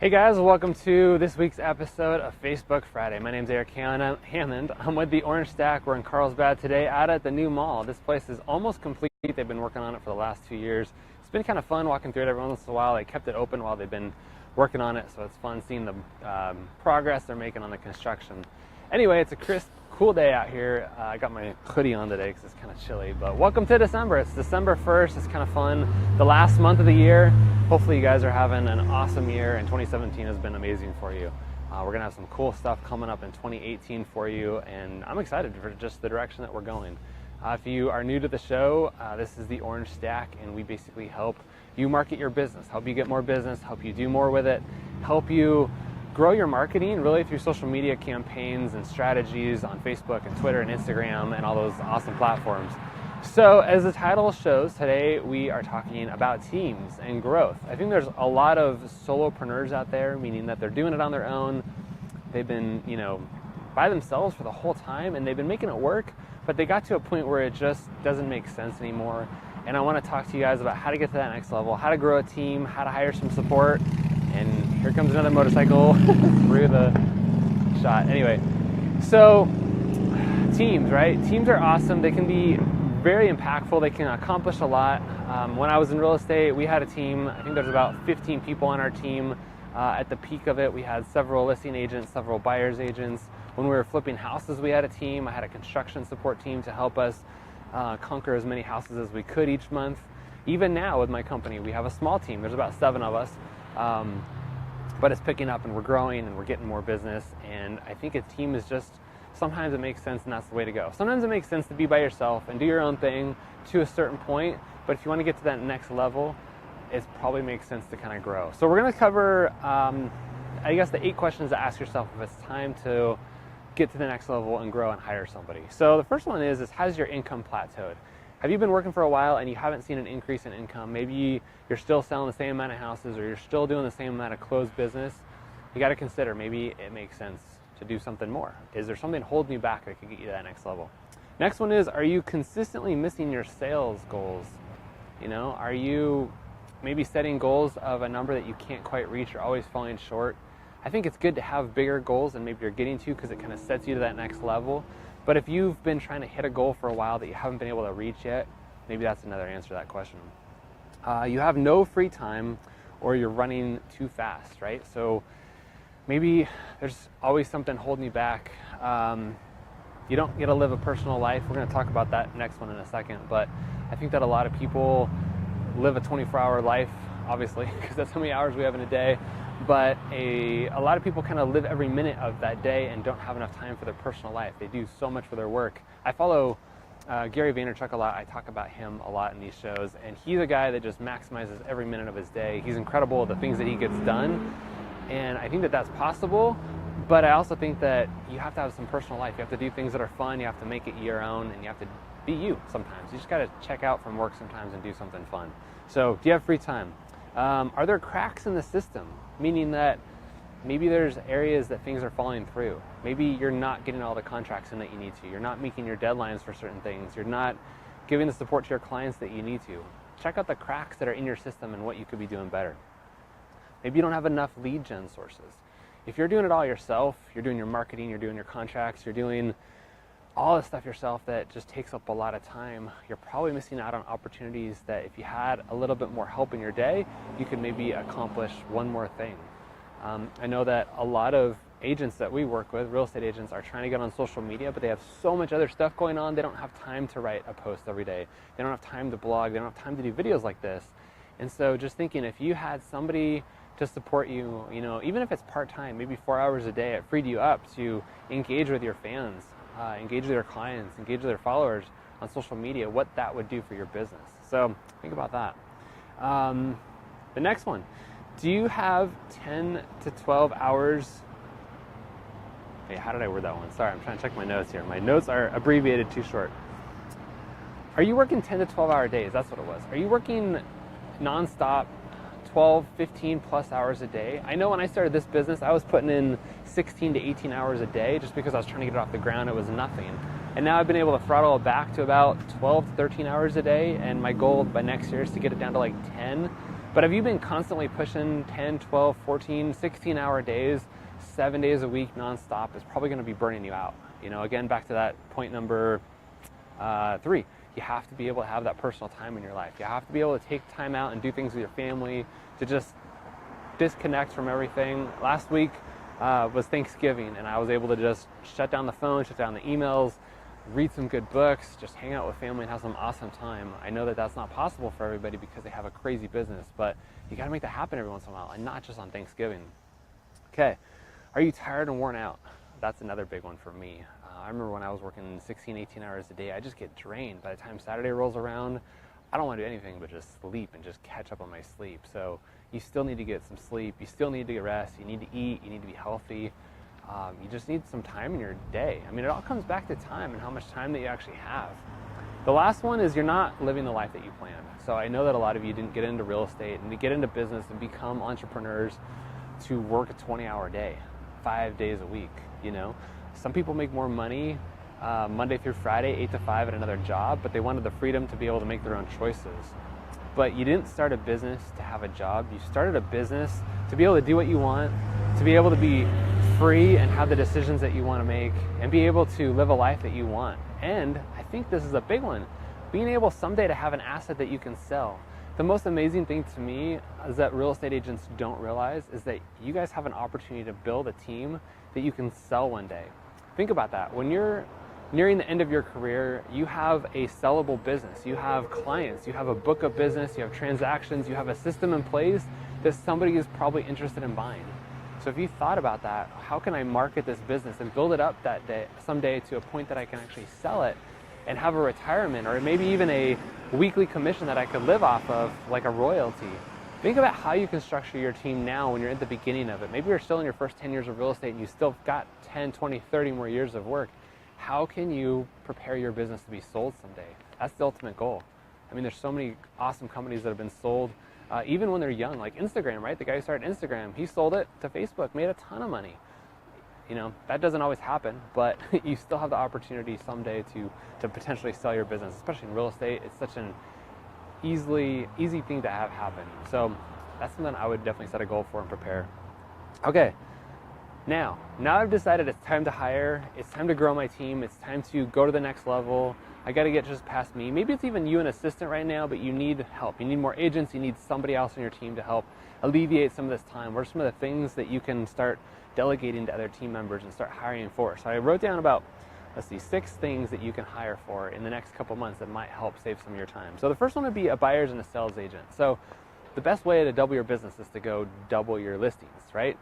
Hey guys, welcome to this week's episode of Facebook Friday. My name's Eric Hammond. I'm with the Orange Stack. We're in Carlsbad today out at the new mall. This place is almost complete. They've been working on it for the last 2 years. It's been kind of fun walking through it every once in a while. They kept it open while they've been working on it, so it's fun seeing the progress they're making on the construction. Anyway, it's a crisp, cool day out here. I got my hoodie on today because it's kind of chilly, but welcome to December. It's December 1st. It's kind of fun. The last month of the year. Hopefully you guys are having an awesome year, and 2017 has been amazing for you. We're going to have some cool stuff coming up in 2018 for you, and I'm excited for just the direction that we're going. If you are new to the show, this is the Orange Stack, and we basically help you market your business, help you get more business, help you do more with it, help you grow your marketing really through social media campaigns and strategies on Facebook and Twitter and Instagram and all those awesome platforms. So as the title shows, today we are talking about teams and growth. I think there's a lot of solopreneurs out there, meaning that they're doing it on their own. They've been, by themselves for the whole time, and they've been making it work, but they got to a point where it just doesn't make sense anymore. And I want to talk to you guys about how to get to that next level, how to grow a team, how to hire some support. And here comes another motorcycle through the shot. Anyway, so teams, right? Teams are awesome. They can be very impactful. They can accomplish a lot. When I was in real estate, we had a team. I think there's about 15 people on our team. At the peak of it, we had several listing agents, several buyer's agents. When we were flipping houses, we had a team. I had a construction support team to help us conquer as many houses as we could each month. Even now with my company, we have a small team. There's about 7 of us. But it's picking up and we're growing and we're getting more business. And I think a team is just, sometimes it makes sense and that's the way to go. Sometimes it makes sense to be by yourself and do your own thing to a certain point. But if you want to get to that next level, it probably makes sense to kind of grow. So we're going to cover, I guess, the 8 questions to ask yourself if it's time to get to the next level and grow and hire somebody. So the first one is has your income plateaued? Have you been working for a while and you haven't seen an increase in income? Maybe you're still selling the same amount of houses or you're still doing the same amount of closed business. You got to consider maybe it makes sense to do something more. Is there something holding you back that could get you to that next level? Next one is, are you consistently missing your sales goals? Are you maybe setting goals of a number that you can't quite reach or always falling short? I think it's good to have bigger goals than maybe you're getting to because it kind of sets you to that next level. But if you've been trying to hit a goal for a while that you haven't been able to reach yet, maybe that's another answer to that question. You have no free time or you're running too fast, right? So maybe there's always something holding you back. You don't get to live a personal life. We're going to talk about that next one in a second. But I think that a lot of people live a 24-hour life, obviously, because that's how many hours we have in a day. But a lot of people kind of live every minute of that day and don't have enough time for their personal life. They do so much for their work. I follow Gary Vaynerchuk a lot. I talk about him a lot in these shows. And he's a guy that just maximizes every minute of his day. He's incredible at the things that he gets done. And I think that that's possible. But I also think that you have to have some personal life. You have to do things that are fun. You have to make it your own. And you have to be you sometimes. You just got to check out from work sometimes and do something fun. So do you have free time? Are there cracks in the system? Meaning that maybe there's areas that things are falling through. Maybe you're not getting all the contracts in that you need to. You're not meeting your deadlines for certain things. You're not giving the support to your clients that you need to. Check out the cracks that are in your system and what you could be doing better. Maybe you don't have enough lead gen sources. If you're doing it all yourself, you're doing your marketing, you're doing your contracts, you're doing all the stuff yourself that just takes up a lot of time, you're probably missing out on opportunities that if you had a little bit more help in your day, you could maybe accomplish one more thing. I know that a lot of agents that we work with, real estate agents, are trying to get on social media, but they have so much other stuff going on, they don't have time to write a post every day. They don't have time to blog, they don't have time to do videos like this. And so just thinking, if you had somebody to support you, even if it's part-time, maybe 4 hours a day, it freed you up to engage with your fans, engage with your clients, engage with their followers on social media, what that would do for your business. So think about that. The next one, do you have 10 to 12 hours? Hey, how did I word that one? Sorry, I'm trying to check my notes here. My notes are abbreviated too short. Are you working 10 to 12 hour days? That's what it was. Are you working nonstop 12, 15 plus hours a day? I know when I started this business, I was putting in 16 to 18 hours a day just because I was trying to get it off the ground. It was nothing. And now I've been able to throttle it back to about 12 to 13 hours a day. And my goal by next year is to get it down to like 10. But have you been constantly pushing 10, 12, 14, 16-hour days, 7 days a week nonstop? It's probably going to be burning you out. Again, back to that point number 3. You have to be able to have that personal time in your life. You have to be able to take time out and do things with your family, to just disconnect from everything. Last week was Thanksgiving, and I was able to just shut down the phone, shut down the emails, read some good books, just hang out with family and have some awesome time. I know that that's not possible for everybody because they have a crazy business, but you got to make that happen every once in a while, and not just on Thanksgiving. Okay, are you tired and worn out? That's another big one for me. I remember when I was working 16, 18 hours a day, I just get drained. By the time Saturday rolls around, I don't want to do anything but just sleep and just catch up on my sleep. So you still need to get some sleep. You still need to get rest. You need to eat. You need to be healthy. You just need some time in your day. I mean, it all comes back to time and how much time that you actually have. The last one is you're not living the life that you planned. So I know that a lot of you didn't get into real estate and to get into business and become entrepreneurs to work a 20-hour day, 5 days a week, Some people make more money Monday through Friday, 8 to 5 at another job, but they wanted the freedom to be able to make their own choices. But you didn't start a business to have a job. You started a business to be able to do what you want, to be able to be free and have the decisions that you want to make, and be able to live a life that you want. And I think this is a big one, being able someday to have an asset that you can sell. The most amazing thing to me is that real estate agents don't realize is that you guys have an opportunity to build a team that you can sell one day. Think about that. When you're nearing the end of your career, you have a sellable business. You have clients. You have a book of business. You have transactions. You have a system in place that somebody is probably interested in buying. So if you thought about that, how can I market this business and build it up that day, someday to a point that I can actually sell it and have a retirement, or maybe even a weekly commission that I could live off of, like a royalty? Think about how you can structure your team now when you're at the beginning of it. Maybe you're still in your first 10 years of real estate and you still got 10, 20, 30 more years of work. How can you prepare your business to be sold someday? That's the ultimate goal. I mean, there's so many awesome companies that have been sold even when they're young, like Instagram, right? The guy who started Instagram, he sold it to Facebook, made a ton of money. That doesn't always happen, but you still have the opportunity someday to potentially sell your business, especially in real estate. It's such an easy thing to have happen. So that's something I would definitely set a goal for and prepare. Okay, now I've decided it's time to hire, it's time to grow my team, it's time to go to the next level. I got to get just past me. Maybe it's even you an assistant right now, but you need help. You need more agents. You need somebody else on your team to help alleviate some of this time. What are some of the things that you can start delegating to other team members and start hiring for? So I wrote down about, 6 things that you can hire for in the next couple months that might help save some of your time. So the first one would be a buyer's and a sales agent. So the best way to double your business is to go double your listings, right?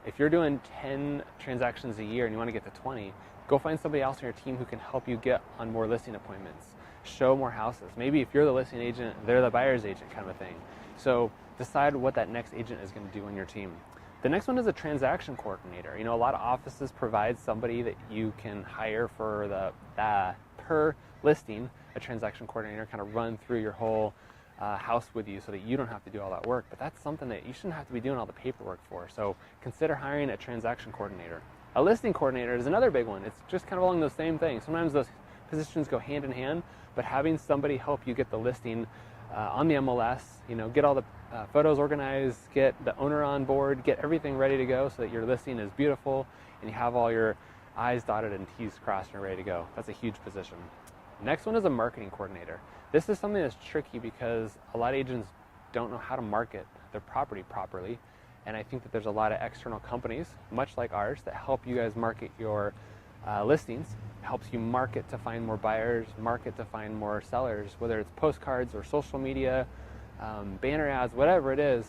If you're doing 10 transactions a year and you want to get to 20, go find somebody else on your team who can help you get on more listing appointments, show more houses. Maybe if you're the listing agent, they're the buyer's agent kind of a thing. So decide what that next agent is going to do on your team. The next one is a transaction coordinator. A lot of offices provide somebody that you can hire for the per listing, a transaction coordinator, kind of run through your whole house with you so that you don't have to do all that work. But that's something that you shouldn't have to be doing all the paperwork for. So consider hiring a transaction coordinator. A listing coordinator is another big one. It's just kind of along those same things. Sometimes those positions go hand in hand, but having somebody help you get the listing on the MLS, get all the photos organized, get the owner on board, get everything ready to go so that your listing is beautiful and you have all your I's dotted and T's crossed and ready to go. That's a huge position. Next one is a marketing coordinator. This is something that's tricky because a lot of agents don't know how to market their property properly. And I think that there's a lot of external companies, much like ours, that help you guys market your listings. It helps you market to find more buyers, market to find more sellers, whether it's postcards or social media, banner ads, whatever it is.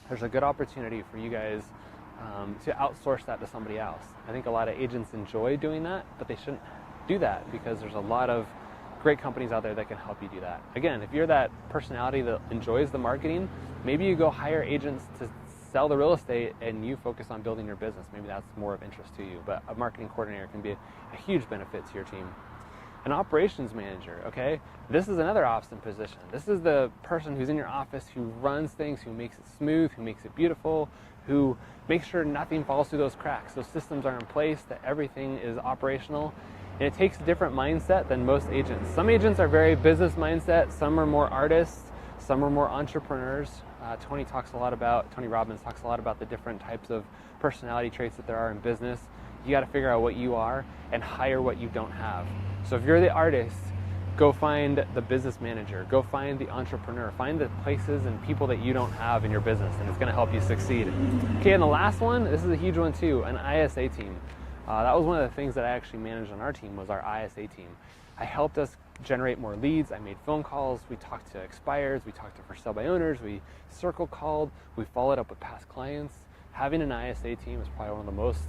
There's a good opportunity for you guys to outsource that to somebody else. I think a lot of agents enjoy doing that, but they shouldn't do that because there's a lot of great companies out there that can help you do that. Again, if you're that personality that enjoys the marketing, maybe you go hire agents to sell the real estate and you focus on building your business. Maybe that's more of interest to you, but a marketing coordinator can be a huge benefit to your team. An operations manager, okay? This is another awesome position. This is the person who's in your office who runs things, who makes it smooth, who makes it beautiful, who makes sure nothing falls through those cracks. Those systems are in place, that everything is operational. And it takes a different mindset than most agents. Some agents are very business mindset, some are more artists, some are more entrepreneurs. Tony Robbins talks a lot about the different types of personality traits that there are in business. You got to figure out what you are and hire what you don't have. So if you're the artist, go find the business manager, go find the entrepreneur, find the places and people that you don't have in your business, and it's going to help you succeed. Okay, and the last one, this is a huge one too, an ISA team. That was one of the things that I actually managed on our team, was our ISA team. I helped us generate more leads. I made phone calls. We talked to expireds. We talked to for sale by owners. We circle called. We followed up with past clients. Having an ISA team is probably one of the most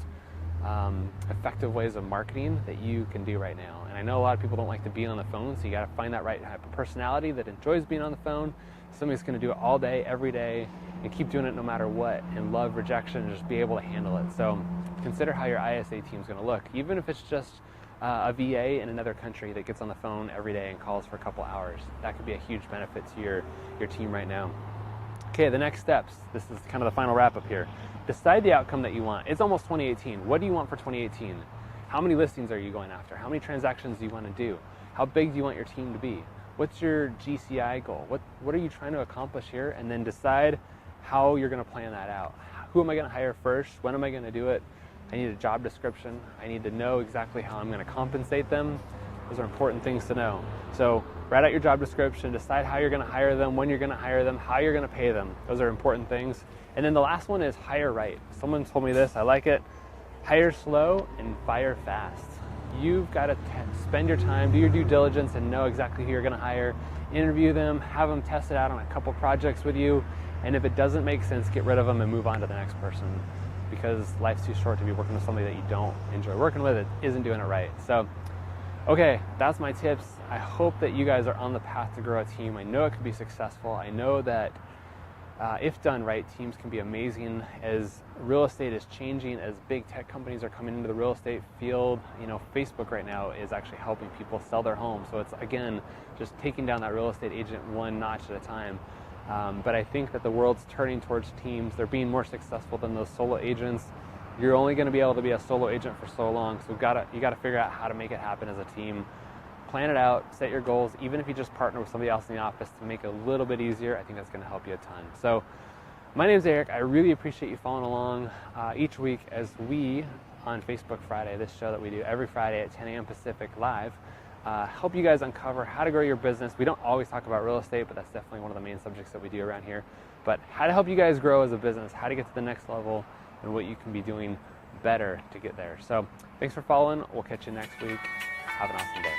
effective ways of marketing that you can do right now. And I know a lot of people don't like to be on the phone, so you got to find that right type of personality that enjoys being on the phone. Somebody's going to do it all day, every day, and keep doing it no matter what, and love rejection and just be able to handle it. So consider how your ISA team is going to look, even if it's just a VA in another country that gets on the phone every day and calls for a couple hours. That could be a huge benefit to your team right now. Okay, the next steps. This is kind of the final wrap up here. Decide the outcome that you want. It's almost 2018. What do you want for 2018? How many listings are you going after? How many transactions do you want to do? How big do you want your team to be? What's your GCI goal? What are you trying to accomplish here? And then decide how you're going to plan that out. Who am I going to hire first? When am I going to do it? I need a job description. I need to know exactly how I'm going to compensate them. Those are important things to know. So write out your job description, decide how you're going to hire them, when you're going to hire them, how you're going to pay them. Those are important things. And then the last one is hire right. Someone told me this, I like it. Hire slow and fire fast. You've got to spend your time, do your due diligence, and know exactly who you're going to hire. Interview them, have them test it out on a couple projects with you. And if it doesn't make sense, get rid of them and move on to the next person, because life's too short to be working with somebody that you don't enjoy working with, that isn't doing it right. So, okay, that's my tips. I hope that you guys are on the path to grow a team. I know it could be successful. I know that if done right, teams can be amazing. As real estate is changing, as big tech companies are coming into the real estate field, Facebook right now is actually helping people sell their homes. So it's, again, just taking down that real estate agent one notch at a time. But I think that the world's turning towards teams. They're being more successful than those solo agents. You're only going to be able to be a solo agent for so long. So you got to figure out how to make it happen as a team. Plan it out, set your goals. Even if you just partner with somebody else in the office to make it a little bit easier, I think that's going to help you a ton. So my name's Eric. I really appreciate you following along each week as we, on Facebook Friday, this show that we do every Friday at 10 a.m. Pacific live, help you guys uncover how to grow your business. We don't always talk about real estate, but that's definitely one of the main subjects that we do around here. But how to help you guys grow as a business, how to get to the next level, and what you can be doing better to get there. So thanks for following. We'll catch you next week. Have an awesome day.